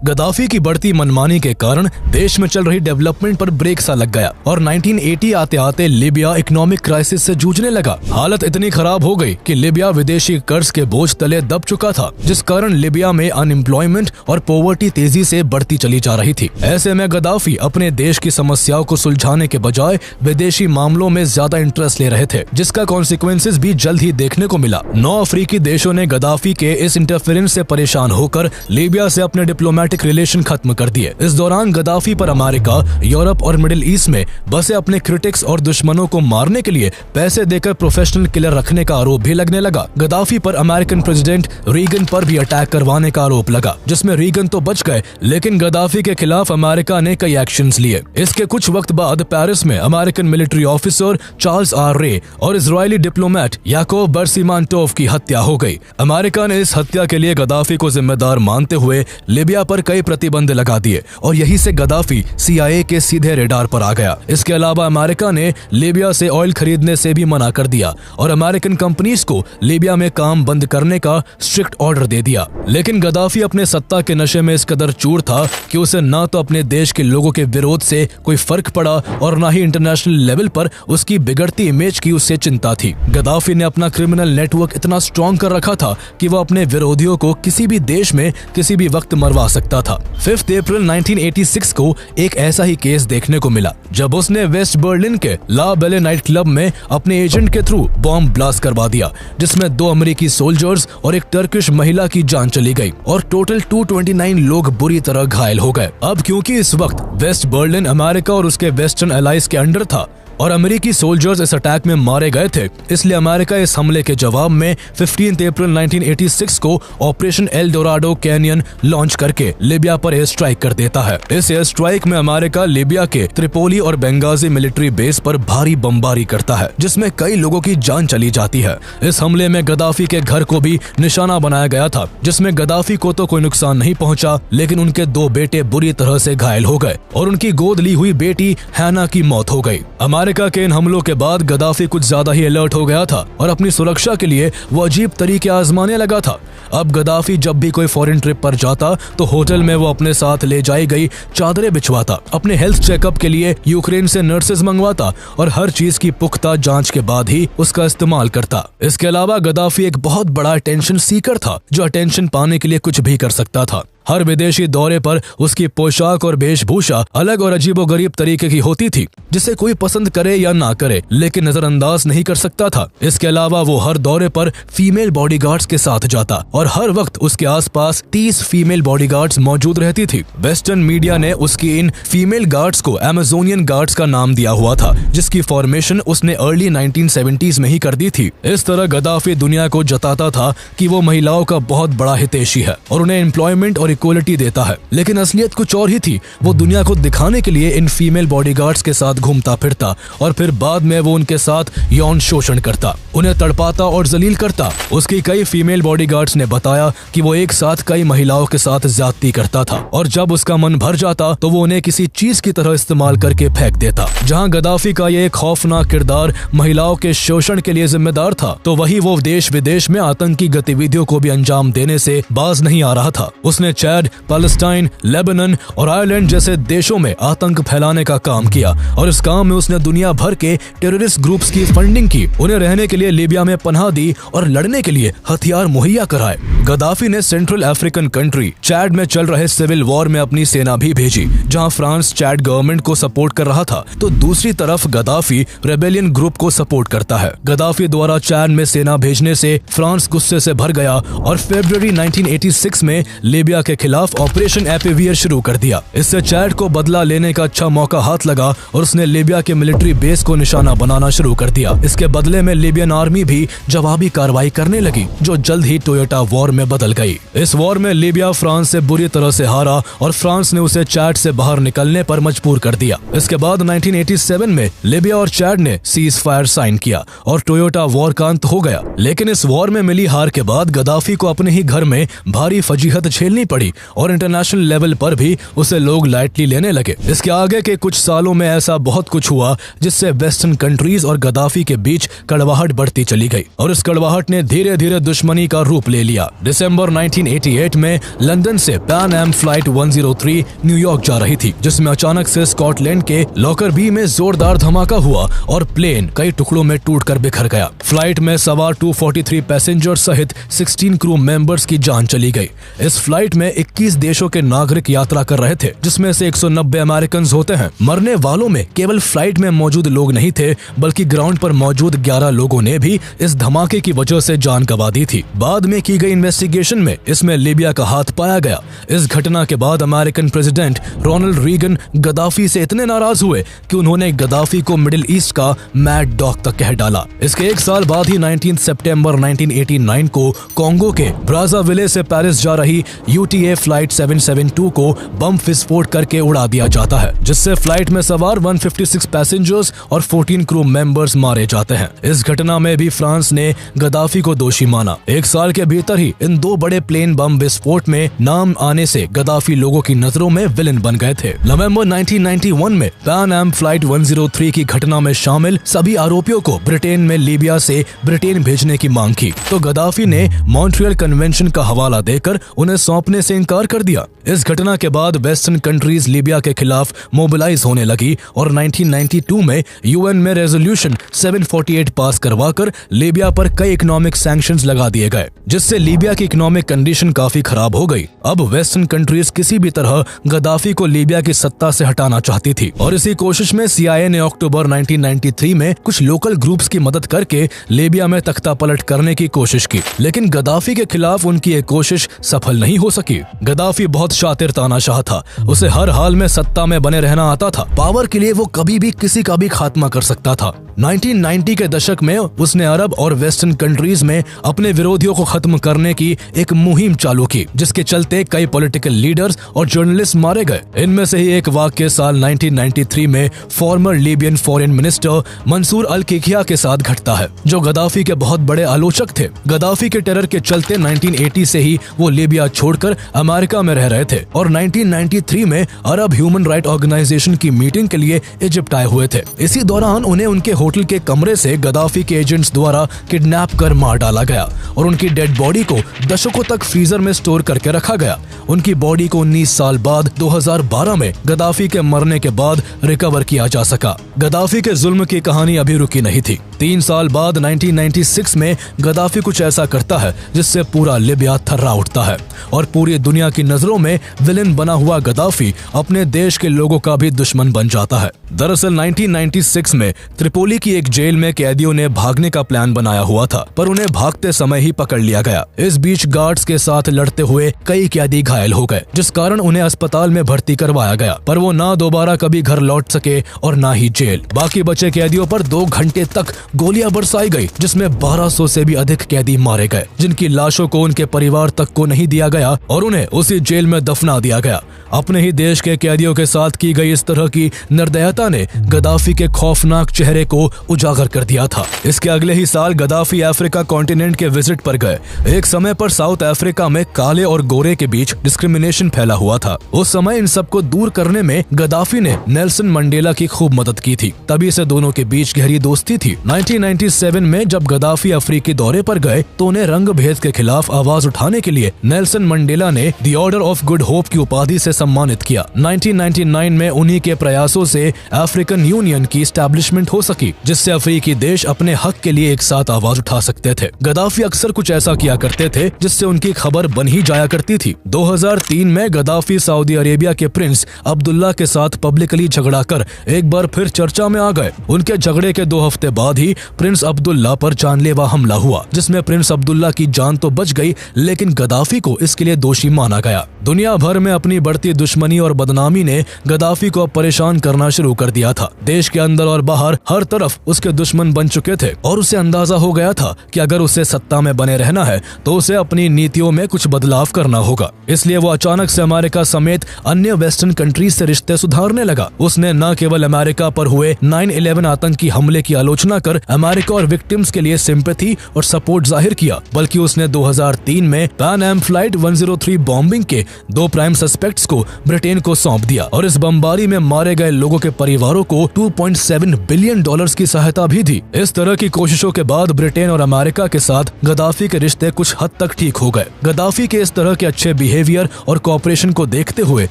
गद्दाफी की बढ़ती मनमानी के कारण देश में चल रही डेवलपमेंट पर ब्रेक सा लग गया और 1980 आते आते लीबिया इकोनॉमिक क्राइसिस से जूझने लगा। हालत इतनी खराब हो गई कि लीबिया विदेशी कर्ज के बोझ तले दब चुका था, जिस कारण लीबिया में अनएम्प्लॉयमेंट और पॉवर्टी तेजी से बढ़ती चली जा रही थी। ऐसे में गद्दाफी अपने देश की समस्याओं को सुलझाने के बजाय विदेशी मामलों में ज्यादा इंटरेस्ट ले रहे थे, जिसका कॉन्सिक्वेंसेस भी जल्द ही देखने को मिला। 9 अफ्रीकी देशों ने गद्दाफी के इस इंटरफेरेंस से परेशान होकर लीबिया से अपने डिप्लोमेटिक रिलेशन खत्म कर दिए। इस दौरान गद्दाफी पर अमेरिका, यूरोप और मिडिल ईस्ट में बसे अपने क्रिटिक्स और दुश्मनों को मारने के लिए पैसे देकर प्रोफेशनल किलर रखने का आरोप भी लगने लगा। गद्दाफी पर अमेरिकन प्रेसिडेंट रीगन पर भी अटैक करवाने का आरोप लगा, जिसमें रीगन तो बच गए, लेकिन गद्दाफी के खिलाफ अमेरिका ने कई एक्शंस लिए। इसके कुछ वक्त बाद पेरिस में American military officer Charles R Ray और इजरायली डिप्लोमेट याकोव बर्सिमांटोव की हत्या हो गई। अमेरिका ने इस हत्या के लिए गद्दाफी को जिम्मेदार मानते हुए लीबिया पर कई प्रतिबंध लगा दिए और यहीं से गद्दाफी CIA के सीधे रेडार पर आ गया। इसके अलावा अमेरिका ने लीबिया से ऑयल खरीदने से भी मना कर दिया और अमेरिकन कंपनीज को लीबिया में काम बंद करने का स्ट्रिक्ट ऑर्डर दे दिया। लेकिन गद्दाफी अपने सत्ता के नशे में इस कदर चूर था कि उसे ना तो अपने देश के लोगों के विरोध से कोई फर्क पड़ा और ना ही इंटरनेशनल लेवल पर उसकी बिगड़ती इमेज की उससे चिंता थी। गद्दाफी ने अपना क्रिमिनल नेटवर्क इतना स्ट्रॉन्ग कर रखा था कि वह अपने विरोधियों को किसी भी देश में किसी भी वक्त मरवा सकता था। 5 अप्रैल 1986 को एक ऐसा ही केस देखने को मिला जब उसने वेस्ट बर्लिन के ला बेले नाइट क्लब में अपने एजेंट के थ्रू बॉम्ब ब्लास्ट करवा दिया, जिसमें 2 अमेरिकी सोल्जर्स और एक टर्किश महिला की जान चली गई और टोटल 229 लोग बुरी तरह घायल हो गए। अब क्योंकि इस वक्त वेस्ट बर्लिन अमेरिका और उसके वेस्टर्न एलाइज के अंडर था और अमेरिकी सोल्जर्स इस अटैक में मारे गए थे, इसलिए अमेरिका इस हमले के जवाब में 15 अप्रैल 1986 को operation L Dorado canyon launch करके लीबिया पर एयर स्ट्राइक कर देता है। इस एयर स्ट्राइक में अमेरिका लीबिया के त्रिपोली और बेंगाजी मिलिट्री बेस पर भारी बमबारी करता है, जिसमें कई लोगों की जान चली जाती है। इस हमले में गद्दाफी के घर को भी निशाना बनाया गया था, जिसमें गद्दाफी को तो कोई नुकसान नहीं पहुंचा, लेकिन उनके 2 बेटे बुरी तरह से घायल हो गए और उनकी गोद ली हुई बेटी हैना की मौत हो गई। अमेरिका के इन हमलों के बाद गद्दाफी कुछ ज्यादा ही अलर्ट हो गया था और अपनी सुरक्षा के लिए वो अजीब तरीके आजमाने लगा था। अब गद्दाफी जब भी कोई फॉरेन ट्रिप पर जाता तो होटल में वो अपने साथ ले जाई गई चादरें बिछवाता, अपने हेल्थ चेकअप के लिए यूक्रेन से नर्सेज मंगवाता और हर चीज की पुख्ता जांच के बाद ही उसका इस्तेमाल करता। इसके अलावा गद्दाफी एक बहुत बड़ा अटेंशन सीकर था, जो अटेंशन पाने के लिए कुछ भी कर सकता था। हर विदेशी दौरे पर उसकी पोशाक और वेशभूषा अलग और अजीबोगरीब तरीके की होती थी, जिसे कोई पसंद करे या ना करे लेकिन नजरअंदाज नहीं कर सकता था। इसके अलावा वो हर दौरे पर फीमेल बॉडीगार्ड्स के साथ जाता और हर वक्त उसके आसपास 30 फीमेल बॉडीगार्ड्स मौजूद रहती थी। वेस्टर्न मीडिया ने उसकी इन फीमेल गार्ड्स को अमेजोनियन गार्ड्स का नाम दिया हुआ था, जिसकी फॉर्मेशन उसने अर्ली 1970s में ही कर दी थी। इस तरह गद्दाफी दुनिया को जताता था कि वो महिलाओं का बहुत बड़ा हितैषी है और उन्हें एम्प्लॉयमेंट और इक्वलिटी देता है, लेकिन असलियत कुछ और ही थी। वो दुनिया को दिखाने के लिए इन फीमेल बॉडीगार्ड्स के साथ घूमता फिरता और फिर बाद में वो उनके साथ यौन शोषण करता, उन्हें तड़पाता और जलील करता। उसकी कई फीमेल बॉडीगार्ड्स ने बताया कि वो एक साथ कई महिलाओं के साथ ज्यादती करता था और जब उसका मन भर जाता तो वो उन्हें किसी चीज की तरह इस्तेमाल करके फेंक देता। जहाँ गद्दाफी का ये खौफनाक किरदार महिलाओं के शोषण के लिए जिम्मेदार था, तो वही वो देश विदेश में आतंकी गतिविधियों को भी अंजाम देने से बाज नहीं आ रहा था। उसने चैड, पैलेस्टाइन, लेबनान और आयरलैंड जैसे देशों में आतंक फैलाने का काम किया और इस काम में उसने दुनिया भर के टेररिस्ट ग्रुप्स की फंडिंग की, उन्हें रहने के लिए लीबिया में पनाह दी और लड़ने के लिए हथियार मुहैया कराए। गद्दाफी ने सेंट्रल अफ्रीकन कंट्री चैड में चल रहे सिविल वॉर में अपनी सेना भी भेजी, जहां फ्रांस चैड गवर्नमेंट को सपोर्ट कर रहा था, तो दूसरी तरफ गद्दाफी रेबेलियन ग्रुप को सपोर्ट करता है। गद्दाफी द्वारा चैड में सेना भेजने से फ्रांस गुस्से से भर गया और फरवरी 1986 में लीबिया के के खिलाफ ऑपरेशन एपिवियर शुरू कर दिया। इससे चैड को बदला लेने का अच्छा मौका हाथ लगा और उसने लीबिया के मिलिट्री बेस को निशाना बनाना शुरू कर दिया। इसके बदले में लीबियन आर्मी भी जवाबी कार्रवाई करने लगी, जो जल्द ही टोयोटा वॉर में बदल गई। इस वॉर में लीबिया फ्रांस से बुरी तरह से हारा और फ्रांस ने उसे चैड से बाहर निकलने पर मजबूर कर दिया। इसके बाद 1987 में लीबिया और चैड ने सीज फायर साइन किया और टोयोटा वॉर का अंत हो गया। लेकिन इस वॉर में मिली हार के बाद गद्दाफी को अपने ही घर में भारी फजीहत झेलनी पड़ी और इंटरनेशनल लेवल पर भी उसे लोग लाइटली लेने लगे। इसके आगे के कुछ सालों में ऐसा बहुत कुछ हुआ जिससे वेस्टर्न कंट्रीज और गद्दाफी के बीच कड़वाहट बढ़ती चली गई और इस कड़वाहट ने धीरे धीरे दुश्मनी का रूप ले लिया। दिसंबर 1988 में लंदन से पैन एम फ्लाइट 103 न्यूयॉर्क जा रही थी, जिसमें अचानक से स्कॉटलैंड के लॉकरबी में जोरदार धमाका हुआ और प्लेन कई टुकड़ों में टूटकर बिखर गया। फ्लाइट में सवार 243 पैसेंजर सहित 16 क्रू मेंबर्स की जान चली गई। इस फ्लाइट में 21 देशों के नागरिक यात्रा कर रहे थे, जिसमें से 190 अमेरिकन होते हैं। मरने वालों में केवल फ्लाइट में मौजूद लोग नहीं थे, बल्कि ग्राउंड पर मौजूद 11 लोगों ने भी इस धमाके की वजह से जान गंवा दी थी। बाद में की गई इन्वेस्टिगेशन में इसमें लीबिया का हाथ पाया गया। इस घटना के बाद American president Ronald Reagan Gaddafi से इतने नाराज हुए कि उन्होंने गद्दाफी को मिडिल ईस्ट का मैड डॉग तक कह डाला। इसके एक साल बाद ही 19 सितंबर 1989 को कॉन्गो के ब्राज़ाविले से पेरिस जा रही UTA फ्लाइट 772 को बम विस्फोट करके उड़ा दिया जाता है, जिससे फ्लाइट में सवार 156 पैसेंजर्स और 14 क्रू मेंबर्स मारे जाते हैं। इस घटना में भी फ्रांस ने गद्दाफी को दोषी माना। एक साल के भीतर ही इन दो बड़े प्लेन बम विस्फोट में नाम आने से गद्दाफी लोगों की नजरों में विलेन बन गए थे। नवंबर 1991 में पैन एम फ्लाइट 103 की घटना में शामिल सभी आरोपियों को ब्रिटेन में लीबिया से ब्रिटेन भेजने की मांग की, तो गद्दाफी ने मॉन्ट्रियल कन्वेंशन का हवाला देकर उन्हें सौंपने से इनकार कर दिया। इस घटना के बाद वेस्टर्न कंट्रीज लीबिया के खिलाफ मोबिलाइज होने लगी और 1992 में UN में रेजोल्यूशन 748 पास करवाकर लीबिया पर कई इकोनॉमिक सैंक्शंस लगा दिए गए, जिससे लीबिया की इकोनॉमिक कंडीशन काफी खराब हो गई। अब वेस्टर्न कंट्रीज किसी भी तरह गद्दाफी को लीबिया की सत्ता से हटाना चाहती थी और इसी कोशिश में CIA ने अक्टूबर 1993 में कुछ लोकल ग्रुप्स की मदद करके लीबिया में तख्ता पलट करने की कोशिश की, लेकिन गद्दाफी के खिलाफ उनकी ये कोशिश सफल नहीं हो सकी। गद्दाफी बहुत शातिर तानाशाह था, उसे हर हाल में सत्ता में बने रहना आता था। पावर के लिए वो कभी भी किसी का भी खात्मा कर सकता था। 1990 के दशक में उसने अरब और वेस्टर्न कंट्रीज में अपने विरोधियों को खत्म करने की एक मुहिम चालू की, जिसके चलते कई पॉलिटिकल लीडर्स और जर्नलिस्ट मारे गए। इनमें से ही एक वाकया साल 1993 में former Libyan foreign minister Mansour al Kikhia के साथ घटता है, जो गद्दाफी के बहुत बड़े आलोचक थे। गद्दाफी के टेरर के चलते 1980 से ही वो लीबिया छोड़कर अमेरिका में रह रहे थे और 1993 में अरब ह्यूमन राइट ऑर्गेनाइजेशन की मीटिंग के लिए इजिप्ट आए हुए थे। इसी दौरान उन्हें उनके होटल के कमरे से गद्दाफी के एजेंट्स द्वारा किडनैप कर मार डाला गया और उनकी डेड बॉडी को दशकों तक फ्रीजर में स्टोर करके रखा गया। उनकी बॉडी को 19 साल बाद 2012 में गद्दाफी के मरने के बाद रिकवर किया जा सका। गद्दाफी के जुल्म की कहानी अभी रुकी नहीं थी। 3 साल बाद 1996 में गद्दाफी कुछ ऐसा करता है जिससे पूरा लीबिया थर्रा उठता है और पूरी दुनिया की नजरों में विलेन बना हुआ गद्दाफी अपने देश के लोगों का भी दुश्मन बन जाता है। दरअसल 1996 में त्रिपोली की एक जेल में कैदियों ने भागने का प्लान बनाया हुआ था, पर उन्हें भागते समय ही पकड़ लिया गया। इस बीच गार्ड्स के साथ लड़ते हुए कई कैदी घायल हो गए, जिस कारण उन्हें अस्पताल में भर्ती करवाया गया, पर वो ना दोबारा कभी घर लौट सके और ना ही जेल। बाकी बचे कैदियों पर 2 घंटे तक गोलियां बरसाई गई, जिसमें 1200 से भी अधिक कैदी मारे गए, जिनकी लाशों को उनके परिवार तक को नहीं दिया गया और उन्हें उसी जेल में दफना दिया गया। अपने ही देश के कैदियों के साथ की गई इस तरह की निर्दयता ने गद्दाफी के खौफनाक चेहरे को उजागर कर दिया था। इसके अगले ही साल गद्दाफी अफ्रीका कॉन्टिनेंट के विजिट पर गए। एक समय पर साउथ अफ्रीका में काले और गोरे के बीच डिस्क्रिमिनेशन फैला हुआ था। उस समय इन सबको दूर करने में गद्दाफी ने नेल्सन मंडेला की खूब मदद की थी, तभी से दोनों के बीच गहरी दोस्ती थी। 1997 में जब गद्दाफी अफ्रीकी दौरे पर गए तो उन्हें रंग भेद के खिलाफ आवाज उठाने के लिए नेल्सन मंडेला ने the order of good hope की उपाधि से सम्मानित किया। 1999 में उन्हीं के प्रयासों से अफ्रीकन यूनियन की एस्टैब्लिशमेंट हो सकी जिससे अफ्रीकी देश अपने हक के लिए एक साथ आवाज उठा सकते थे। गद्दाफी अक्सर कुछ ऐसा किया करते थे जिससे उनकी खबर बन ही जाया करती थी। 2003 में गद्दाफी सऊदी अरेबिया के प्रिंस अब्दुल्ला के साथ पब्लिकली झगड़ा कर एक बार फिर चर्चा में आ गए। उनके झगड़े के 2 हफ्ते बाद ही प्रिंस अब्दुल्ला पर जानलेवा हमला हुआ, जिसमें प्रिंस अब्दुल्ला की जान तो बच गई, लेकिन गद्दाफी को इसके लिए दोषी माना गया। दुनिया भर में अपनी बढ़ती दुश्मनी और बदनामी ने गद्दाफी को परेशान करना शुरू कर दिया था। देश के अंदर और बाहर हर तरफ उसके दुश्मन बन चुके थे और उसे अंदाजा हो गया था कि अगर उसे सत्ता में बने रहना है तो उसे अपनी नीतियों में कुछ बदलाव करना होगा। इसलिए वो अचानक से अमेरिका समेत अन्य वेस्टर्न कंट्रीज से रिश्ते सुधारने लगा। उसने न केवल अमेरिका पर हुए 9/11 आतंकी हमले की आलोचना कर अमेरिका और विक्टिम्स के लिए सिंपैथी और सपोर्ट जाहिर किया, बल्कि उसने 2003 में पैन एम फ्लाइट 103 बॉम्बिंग के 2 प्राइम सस्पेक्ट्स को ब्रिटेन को सौंप दिया और इस बमबारी में मारे गए लोगों के परिवारों को $2.7 बिलियन की सहायता भी दी। इस तरह की कोशिशों के बाद ब्रिटेन और अमेरिका के साथ गद्दाफी के रिश्ते कुछ हद तक ठीक हो गए। गद्दाफी के इस तरह के अच्छे बिहेवियर और कोऑपरेशन को देखते हुए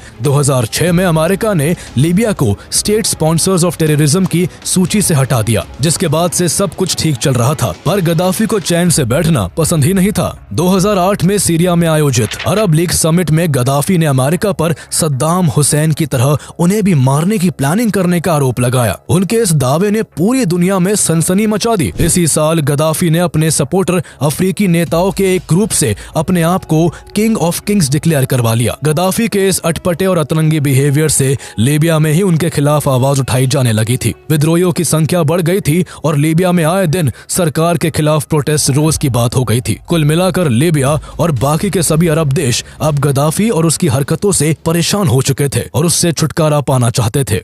2006 में अमेरिका ने लीबिया को स्टेट स्पॉन्सर्स ऑफ टेररिज्म की सूची से हटा दिया, जिसके बाद से सब कुछ ठीक चल रहा था। पर गद्दाफी को चैन से बैठना पसंद ही नहीं था। 2008 में सीरिया में आयोजित अरब लीग समिट में गद्दाफी ने अमेरिका पर सद्दाम हुसैन की तरह उन्हें भी मारने की प्लानिंग करने का आरोप लगाया। उनके इस दावे ने पूरी दुनिया में सनसनी मचा दी। इसी साल गद्दाफी ने अपने सपोर्टर अफ्रीकी नेताओं के एक ग्रुप से अपने आप को किंग ऑफ किंग्स डिक्लेयर करवा लिया। गद्दाफी के इस अटपटे और अतरंगी बिहेवियर से लीबिया में ही उनके खिलाफ आवाज उठाई जाने लगी थी। विद्रोहियों की संख्या बढ़ गई थी और लीबिया में आए दिन सरकार के खिलाफ प्रोटेस्ट रोज की बात हो गई थी। कुल मिलाकर लीबिया और बाकी के सभी अरब देश अब गद्दाफी और उसकी हरकतों से परेशान हो चुके थे और उससे छुटकारा पाना चाहते थे।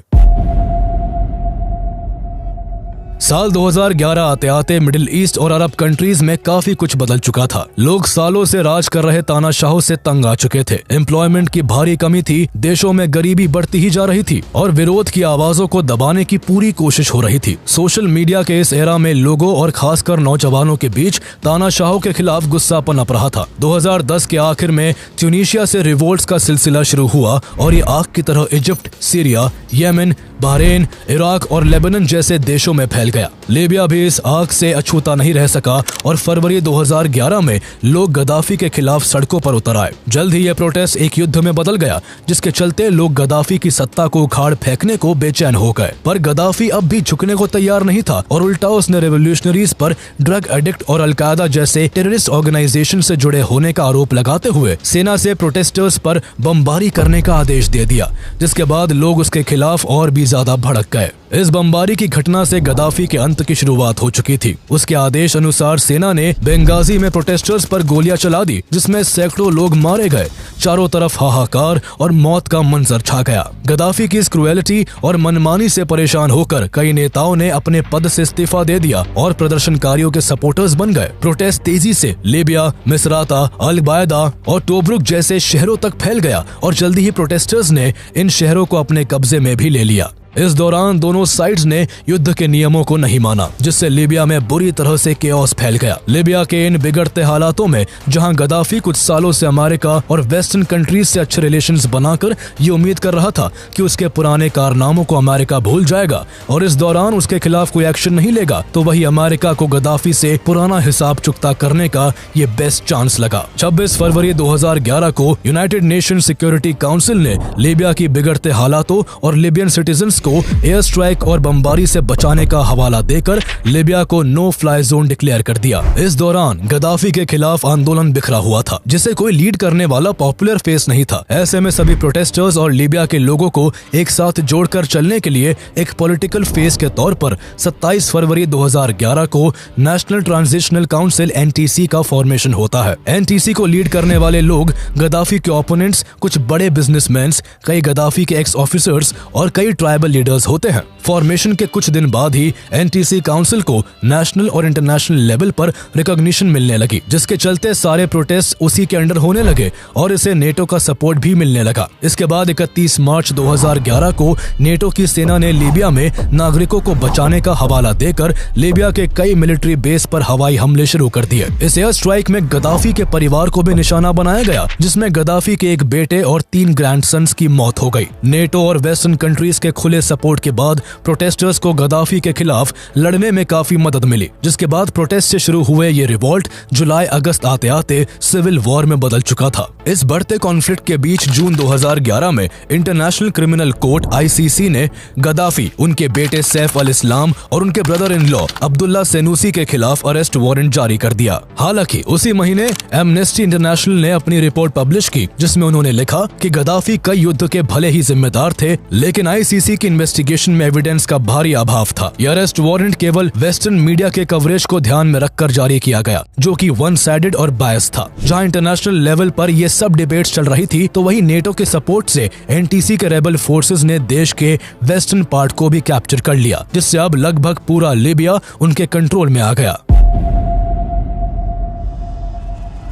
साल 2011 आते आते मिडिल ईस्ट और अरब कंट्रीज में काफी कुछ बदल चुका था। लोग सालों से राज कर रहे तानाशाहों से तंग आ चुके थे। एम्प्लॉयमेंट की भारी कमी थी, देशों में गरीबी बढ़ती ही जा रही थी और विरोध की आवाजों को दबाने की पूरी कोशिश हो रही थी। सोशल मीडिया के इस एरा में लोगों और खासकर नौजवानों के बीच तानाशाहों के खिलाफ गुस्सा पनप रहा था। 2010 के आखिर में ट्यूनीशिया से रिवोल्ट्स का सिलसिला शुरू हुआ और ये आग की तरह Egypt, Syria, Yemen, Bahrain, Iraq और लेबनान जैसे देशों में फैल गया। लीबिया भी इस आग से अछूता नहीं रह सका और फरवरी 2011 में लोग गद्दाफी के खिलाफ सड़कों पर उतर आए। जल्द ही यह प्रोटेस्ट एक युद्ध में बदल गया, जिसके चलते लोग गद्दाफी की सत्ता को उखाड़ फेंकने को बेचैन हो गए। पर गद्दाफी अब भी झुकने को तैयार नहीं था और उल्टा उसने रेवोल्यूशनरीज पर ड्रग एडिक्ट और अलकायदा जैसे टेररिस्ट ऑर्गेनाइजेशन से जुड़े होने का आरोप लगाते हुए सेना से प्रोटेस्टर्स पर बमबारी करने का आदेश दे दिया, जिसके बाद लोग उसके खिलाफ और भी ज्यादा भड़क गए। इस बमबारी की घटना से गद्दाफी के अंत की शुरुआत हो चुकी थी। उसके आदेश अनुसार सेना ने बेंगाजी में प्रोटेस्टर्स पर गोलियां चला दी, जिसमें सैकड़ों लोग मारे गए। चारों तरफ हाहाकार और मौत का मंजर छा गया। गद्दाफी की इस क्रूएलिटी और मनमानी से परेशान होकर कई नेताओं ने अपने पद से इस्तीफा दे दिया और प्रदर्शनकारियों के सपोर्टर्स बन गए। प्रोटेस्ट तेजी से लीबिया, मिसराता, अल-बायदा और टोब्रुक जैसे शहरों तक फैल गया और जल्दी ही प्रोटेस्टर्स ने इन शहरों को अपने कब्जे में भी ले लिया। इस दौरान दोनों साइड्स ने युद्ध के नियमों को नहीं माना, जिससे लीबिया में बुरी तरह से केओस फैल गया। लीबिया के इन बिगड़ते हालातों में जहां गद्दाफी कुछ सालों से अमेरिका और वेस्टर्न कंट्रीज से अच्छे रिलेशंस बनाकर ये उम्मीद कर रहा था कि उसके पुराने कारनामों को अमेरिका भूल जाएगा और इस दौरान उसके खिलाफ कोई एक्शन नहीं लेगा, तो वही अमेरिका को गद्दाफी से पुराना हिसाब चुकता करने का ये बेस्ट चांस लगा। 26 फरवरी 2011 को यूनाइटेड नेशन सिक्योरिटी काउंसिल ने लीबिया की बिगड़ते हालातों और लीबियन सिटीजन्स को एयर स्ट्राइक और बमबारी से बचाने का हवाला देकर लीबिया को नो फ्लाई जोन डिक्लेयर कर दिया। इस दौरान गद्दाफी के खिलाफ आंदोलन बिखरा हुआ था, जिसे कोई लीड करने वाला पॉपुलर फेस नहीं था। ऐसे में सभी प्रोटेस्टर्स और लीबिया के लोगों को एक साथ जोड़कर चलने के लिए एक पॉलिटिकल फेस के तौर पर 27 फरवरी 2011 को नेशनल ट्रांजिशनल काउंसिल (NTC) का फॉर्मेशन होता है। NTC को लीड करने वाले लोग गद्दाफी के ओपोनेंट्स, कुछ बड़े बिजनेसमैन, कई गद्दाफी के एक्स ऑफिसर्स और कई ट्राइबल लीडर्स होते हैं। फॉर्मेशन के कुछ दिन बाद ही NTC काउंसिल को नेशनल और इंटरनेशनल लेवल पर रिकॉग्निशन मिलने लगी, जिसके चलते सारे प्रोटेस्ट उसी के अंडर होने लगे और इसे नेटो का सपोर्ट भी मिलने लगा। इसके बाद 31 मार्च 2011 को नेटो की सेना ने लीबिया में नागरिकों को बचाने का हवाला देकर लीबिया के कई मिलिट्री बेस पर हवाई हमले शुरू कर दिए। इस एयर स्ट्राइक में गद्दाफी के परिवार को भी निशाना बनाया गया, जिसमें गद्दाफी के एक बेटे और 3 ग्रैंडसन्स की मौत हो गई। नेटो और वेस्टर्न कंट्रीज के खुले सपोर्ट के बाद प्रोटेस्टर्स को गद्दाफी के खिलाफ लड़ने में काफी मदद मिली, जिसके बाद प्रोटेस्ट से शुरू हुए ये रिवॉल्ट जुलाई अगस्त आते आते सिविल वॉर में बदल चुका था। इस बढ़ते कॉन्फ्लिक्ट के बीच जून 2011 में इंटरनेशनल क्रिमिनल कोर्ट ICC ने गद्दाफी, उनके बेटे सैफ अल इस्लाम और उनके ब्रदर इन लॉ अब्दुल्ला सेनूसी के खिलाफ अरेस्ट वारंट जारी कर दिया। हालांकि उसी महीने एमनेस्टी इंटरनेशनल ने अपनी रिपोर्ट पब्लिश की, जिसमें उन्होंने लिखा कि गद्दाफी कई युद्ध के भले ही जिम्मेदार थे, लेकिन ICC की इन्वेस्टिगेशन में एविडेंस का भारी अभाव था। यह अरेस्ट वारंट केवल वेस्टर्न मीडिया के कवरेज को ध्यान में रखकर जारी किया गया, जो कि वन साइडेड और बायस था। जहां इंटरनेशनल लेवल पर ये सब डिबेट्स चल रही थी, तो वही नेटो के सपोर्ट से NTC के रेबल फोर्सेस ने देश के वेस्टर्न पार्ट को भी कैप्चर कर लिया, जिससे अब लगभग पूरा लीबिया उनके कंट्रोल में आ गया।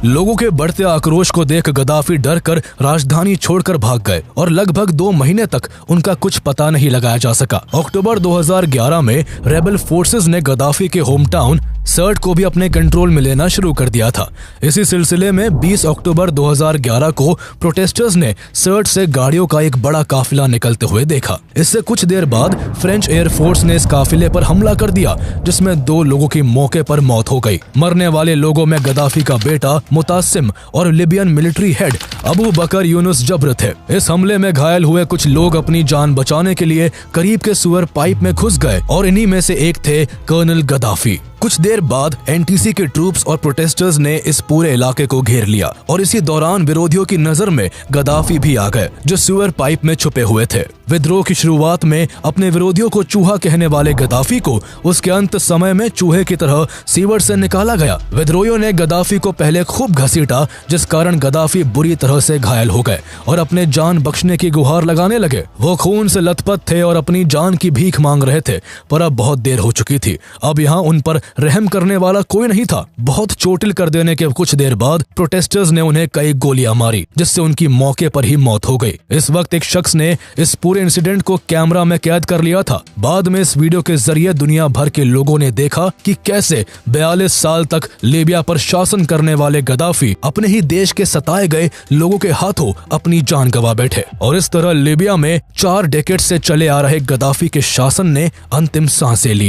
लोगों के बढ़ते आक्रोश को देख गद्दाफी डर कर राजधानी छोड़कर भाग गए और लगभग 2 महीने तक उनका कुछ पता नहीं लगाया जा सका। अक्टूबर 2011 में रेबल फोर्सेस ने गद्दाफी के होम टाउन सर्ट को भी अपने कंट्रोल में लेना शुरू कर दिया था। इसी सिलसिले में 20 अक्टूबर 2011 को प्रोटेस्टर्स ने सर्ट से गाड़ियों का एक बड़ा काफिला निकलते हुए देखा। इससे कुछ देर बाद फ्रेंच एयरफोर्स ने इस काफिले पर हमला कर दिया, जिसमें 2 लोगों की मौके पर मौत हो गई। मरने वाले लोगों में गद्दाफी का बेटा मुतासिम और लिबियन मिलिट्री हेड अबू बकर यूनुस जब्र थे। इस हमले में घायल हुए कुछ लोग अपनी जान बचाने के लिए करीब के सुअर पाइप में घुस गए और इन्हीं में से एक थे कर्नल गद्दाफी। कुछ देर बाद NTC के ट्रूप्स और प्रोटेस्टर्स ने इस पूरे इलाके को घेर लिया और इसी दौरान विरोधियों की नजर में गद्दाफी भी आ गए, जो सुअर पाइप में छुपे हुए थे। विद्रोह की शुरुआत में अपने विरोधियों को चूहा कहने वाले गद्दाफी को उसके अंत समय में चूहे की तरह सीवर से निकाला गया। विद्रोहियों ने गद्दाफी को पहले खूब घसीटा, जिस कारण गद्दाफी बुरी तरह से घायल हो गए और अपने जान बख्शने की गुहार लगाने लगे। वो खून से लथपथ थे और अपनी जान की भीख मांग रहे थे, पर अब बहुत देर हो चुकी थी। अब यहाँ उन पर रहम करने वाला कोई नहीं था। बहुत चोटिल कर देने के कुछ देर बाद प्रोटेस्टर्स ने उन्हें कई गोलियां मारी, जिससे उनकी मौके पर ही मौत हो गई। इस वक्त एक शख्स ने इस पूरे इंसिडेंट को कैमरा में कैद कर लिया था। बाद में इस वीडियो के जरिए दुनिया भर के लोगों ने देखा कि कैसे 42 साल तक लीबिया पर शासन करने वाले गद्दाफी अपने ही देश के सताए गए लोगों के हाथों अपनी जान गंवा बैठे और इस तरह लीबिया में 4 डेकेड से चले आ रहे गद्दाफी के शासन ने अंतिम सांसें ली।